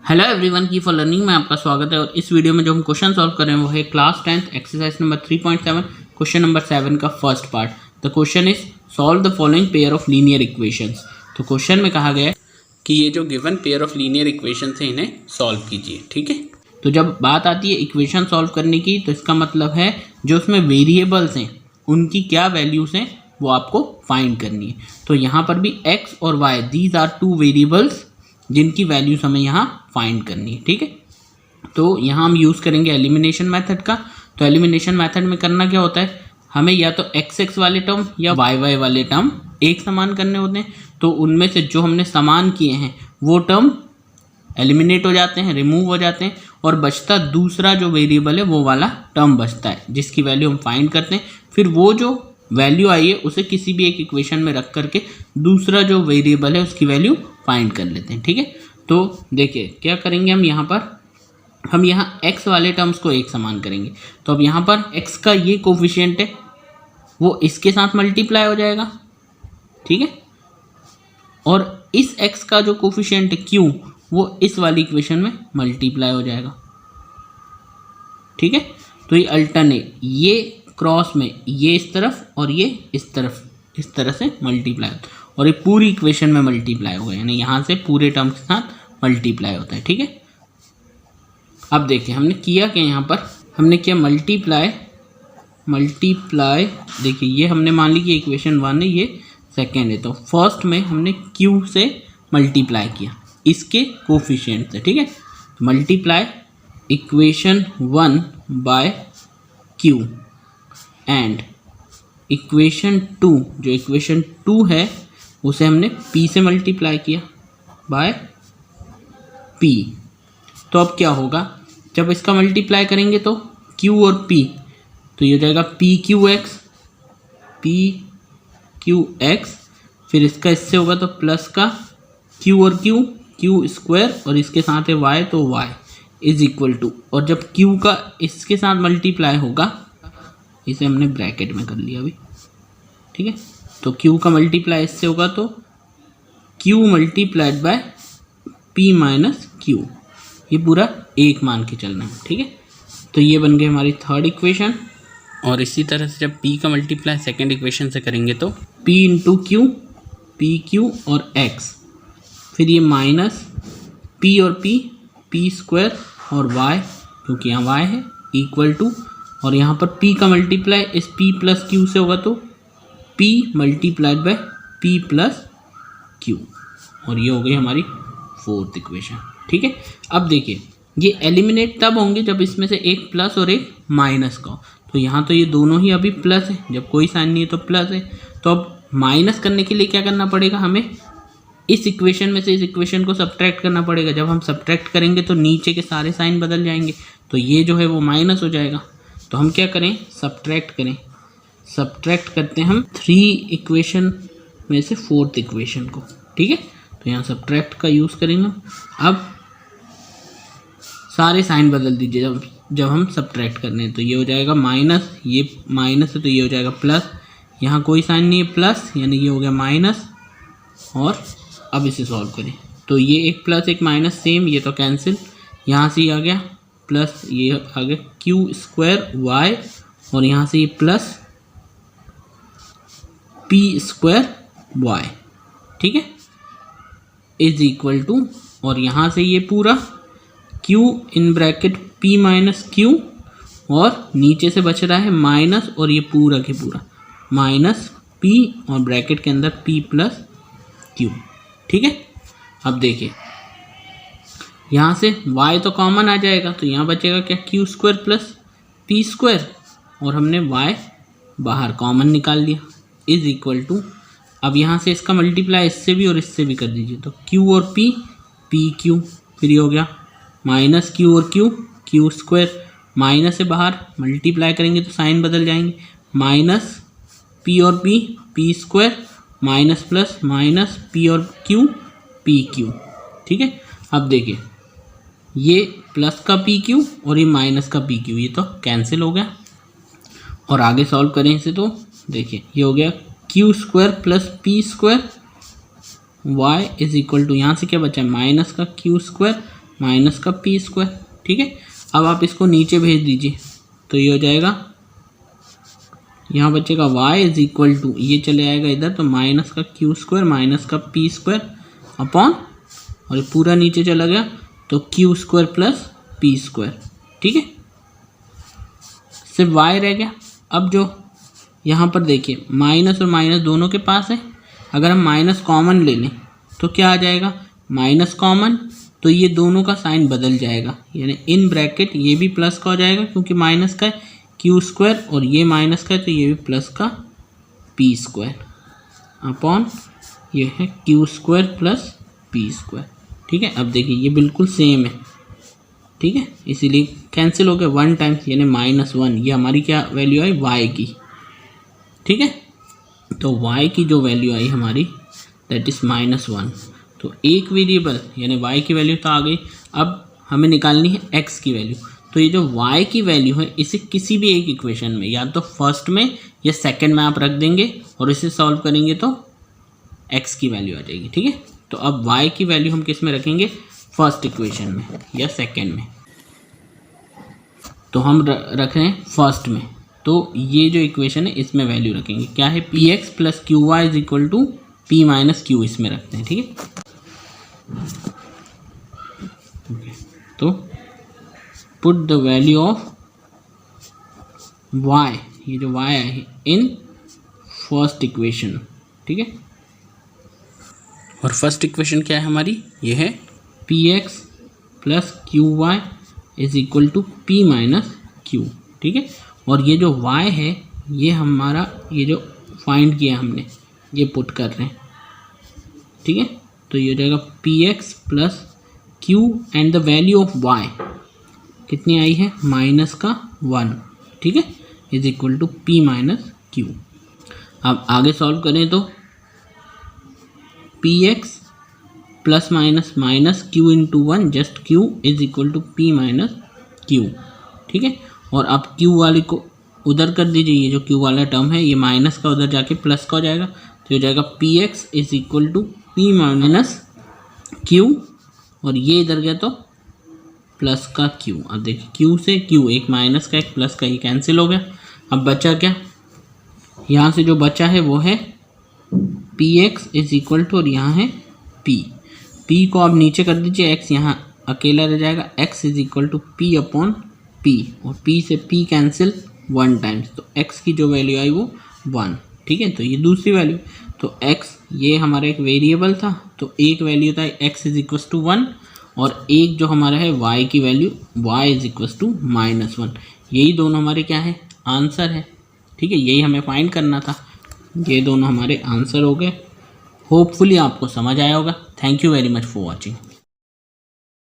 Hello everyone की for learning में आपका स्वागत है। और इस वीडियो में जो हम क्वेश्चन सॉल्व कर रहे हैं वो है class 10th exercise number 3.7 question number 7 का first part. The question is solve the following pair of linear equations. तो क्वेश्चन में कहा गया है कि ये जो given pair of linear equations है इन्हें सॉल्व कीजिए। ठीक है, तो जब बात आती है इक्वेशन सॉल्व करने की तो इसका मतलब है जो उसमें वेरिएबल्स हैं उनकी क्या वैल्यूज़ हैं वो आपको फाइंड करनी है। तो यहाँ पर भी x और y these are two variables जिनकी वैल्यूज हमें यहाँ फाइंड करनी है। ठीक है, तो यहाँ हम यूज़ करेंगे एलिमिनेशन मेथड का। तो एलिमिनेशन मेथड में करना क्या होता है, हमें या तो x वाले टर्म या y वाले टर्म एक समान करने होते हैं। तो उनमें से जो हमने समान किए हैं वो टर्म एलिमिनेट हो जाते हैं, रिमूव हो जाते हैं, और बचता दूसरा जो वेरिएबल है वो वाला टर्म बचता है जिसकी वैल्यू हम फाइंड करते हैं। फिर वो जो वैल्यू आई है उसे किसी भी एक इक्वेशन में रख करके दूसरा जो वेरिएबल है उसकी वैल्यू फाइंड कर लेते हैं। ठीक है, तो देखिए क्या करेंगे हम यहाँ x वाले टर्म्स को एक समान करेंगे। तो अब यहाँ पर x का ये कोफिशिएंट है वो इसके साथ मल्टीप्लाई हो जाएगा। ठीक है, और इस x का जो कोफिशिएंट है q वो इस वाली इक्वेशन में मल्टीप्लाई हो जाएगा। ठीक है, तो ये अल्टरनेट, ये क्रॉस में ये इस तरफ और ये इस तरफ इस तरह से मल्टीप्लाई होता है और ये पूरी इक्वेशन में मल्टीप्लाई होगा, यानी यहाँ से पूरे टर्म के साथ मल्टीप्लाई होता है। ठीक है, अब देखिए हमने किया क्या, यहाँ पर हमने किया मल्टीप्लाई। देखिए ये हमने मान ली कि इक्वेशन 1 है, ये सेकेंड है, तो फर्स्ट में हमने q से मल्टीप्लाई किया इसके कोफिशिएंट से। ठीक है, multiply equation 1 by q and equation 2, जो इक्वेशन 2 है उसे हमने p से मल्टीप्लाई किया बाय p। तो अब क्या होगा, जब इसका मल्टीप्लाई करेंगे तो q और p, तो ये हो जाएगा pqx, फिर इसका इससे होगा तो प्लस का q और q स्क्वायर, और इसके साथ है y तो y इज इक्वल टू, और जब q का इसके साथ मल्टीप्लाई होगा, इसे हमने ब्रैकेट में कर लिया अभी। ठीक है, तो q का मल्टीप्लाई इससे होगा तो q multiplied by p minus q, ये पूरा एक मान के चलना है। ठीक है, तो ये बन गई हमारी थर्ड इक्वेशन। और इसी तरह से जब p का मल्टीप्लाई सेकेंड इक्वेशन से करेंगे तो p into Q, P Q और x, फिर ये माइनस p और p स्क्वायर और y, क्योंकि यहाँ y है, इक्वल टू, और यहाँ पर p का मल्टीप्लाई इस p प्लस q से होगा तो p multiplied by p plus q, और ये हो गई हमारी फोर्थ इक्वेशन। ठीक है, अब देखिए ये एलिमिनेट तब होंगे जब इसमें से एक प्लस और एक माइनस का हो। तो यहाँ तो ये दोनों ही अभी प्लस है, जब कोई साइन नहीं है तो प्लस है। तो अब माइनस करने के लिए क्या करना पड़ेगा, हमें इस इक्वेशन में से इस इक्वेशन को सब्ट्रैक्ट करना पड़ेगा। जब हम सब्ट्रैक्ट करेंगे तो नीचे के सारे साइन बदल जाएंगे, तो ये जो है वो माइनस हो जाएगा। तो हम क्या करें, सब्ट्रैक्ट करते हैं हम 3 इक्वेशन में से फोर्थ इक्वेशन को। ठीक है, तो यहाँ सब्ट्रैक्ट का यूज़ करेंगे। अब सारे साइन बदल दीजिए जब हम सब्ट्रैक्ट करने हैं, तो ये हो जाएगा माइनस, ये माइनस है तो ये हो जाएगा प्लस, यहाँ कोई साइन नहीं है प्लस, यानी ये हो गया माइनस। और अब इसे सॉल्व करें तो ये एक प्लस एक माइनस सेम, ये तो कैंसिल, यहाँ से ये आ गया प्लस, ये आ गया क्यू स्क्वायर वाई, और यहाँ से ये प्लस पी स्क्वायर वाई। ठीक है, इज इक्वल टू, और यहाँ से ये पूरा q in bracket p minus q, और नीचे से बच रहा है माइनस, और ये पूरा के पूरा माइनस p, और ब्रैकेट के अंदर p प्लस q। ठीक है, अब देखिए यहाँ से y तो कॉमन आ जाएगा, तो यहाँ बचेगा क्या, q square plus p square, और हमने y बाहर कॉमन निकाल लिया, इज इक्वल टू, अब यहाँ से इसका मल्टीप्लाई इससे भी और इससे भी कर दीजिए, तो q और p q, फिर ये हो गया माइनस q और q स्क्वायर, माइनस से बाहर मल्टीप्लाई करेंगे तो साइन बदल जाएंगे, माइनस p और p square, minus plus minus p और q ठीक है, अब देखिए ये प्लस का pq और ये माइनस का pq, ये तो कैंसिल हो गया। और आगे सॉल्व करें इसे तो देखिए ये हो गया q square plus p square y is equal to, यहाँ से क्या बचा है माइनस का q स्क्वायर माइनस का पी स्क्वायर। ठीक है, अब आप इसको नीचे भेज दीजिए तो ये हो जाएगा, यहाँ बचेगा y इज इक्वल टू, ये चले आएगा इधर तो माइनस का क्यू स्क्वायर माइनस का पी स्क्वायर अपॉन, और ये पूरा नीचे चला गया तो Q square plus P square. ठीक है, सिर्फ y रह गया। अब जो यहाँ पर देखिए माइनस और माइनस दोनों के पास है, अगर हम माइनस कॉमन ले लें तो क्या आ जाएगा, माइनस कॉमन, तो ये दोनों का साइन बदल जाएगा, यानी इन ब्रैकेट ये भी प्लस का हो जाएगा क्योंकि माइनस का है क्यू स्क्वायर, और ये माइनस का है तो ये भी प्लस का पी स्क्वायर अपॉन ये है Q square plus P square. ठीक है, अब देखिए ये बिल्कुल सेम है। ठीक है, इसीलिए कैंसिल हो गया 1 टाइम्स, यानी -1, ये हमारी क्या वैल्यू आई, y की। ठीक है, तो y की जो वैल्यू आई हमारी दैट इज़ -1। तो एक वेरिएबल यानी y की वैल्यू तो आ गई, अब हमें निकालनी है x की वैल्यू। तो ये जो y की वैल्यू है इसे किसी भी एक इक्वेशन में, या तो फर्स्ट में या सेकंड में आप रख देंगे और इसे सॉल्व करेंगे तो x की वैल्यू आ जाएगी। ठीक है, तो अब y की वैल्यू हम किस में रखेंगे, फर्स्ट इक्वेशन में या सेकंड में। तो हम रख रहे हैं फर्स्ट में, तो ये जो इक्वेशन है इसमें वैल्यू रखेंगे, क्या है, p x plus q y is equal to p minus q, इसमें रखते हैं। ठीक है, तो put the value of y, ये जो y है इन फर्स्ट इक्वेशन। ठीक है, और फर्स्ट इक्वेशन क्या है हमारी, ये है p x plus q y is equal to p minus q. ठीक है, और ये जो y है ये हमारा, ये जो फाइंड किया हमने ये पुट कर रहे हैं। ठीक है, तो ये हो जाएगा p x plus q and the value of y कितनी आई है, माइनस का 1। ठीक है, is equal to p minus q. अब आगे सॉल्व करें तो p x plus minus minus q into 1 just q is equal to p minus q. ठीक है, और अब क्यू वाले को उधर कर दीजिए, ये जो क्यू वाला टर्म है ये माइनस का उधर जाके प्लस का हो जाएगा, तो ये हो जाएगा p x is equal to p minus q, और ये इधर गया तो प्लस का क्यू। अब देखिए क्यू से क्यू, एक माइनस का एक प्लस का, ये कैंसिल हो गया। अब बचा क्या, यहाँ से जो बचा है वो है p x is equal to, और यहाँ है पी को आप नीचे कर दीजिए, एक्स यहाँ अकेला रह जाएगा, x is equal to p upon p, और पी से पी कैंसिल 1 टाइम्स, तो एक्स की जो वैल्यू आई वो 1। ठीक है, तो ये दूसरी वैल्यू, तो एक्स ये हमारा एक वेरिएबल था, तो एक वैल्यू था एक्स इज इक्वल टू 1, और एक जो हमारा है y की value y is equal to -1। यही दोनों हमारे क्या है, आंसर है। ठीक है, यही हमें फाइंड करना था, ये दोनों हमारे आंसर हो गए। होपफुली आपको समझ आया होगा। Thank you very much for watching.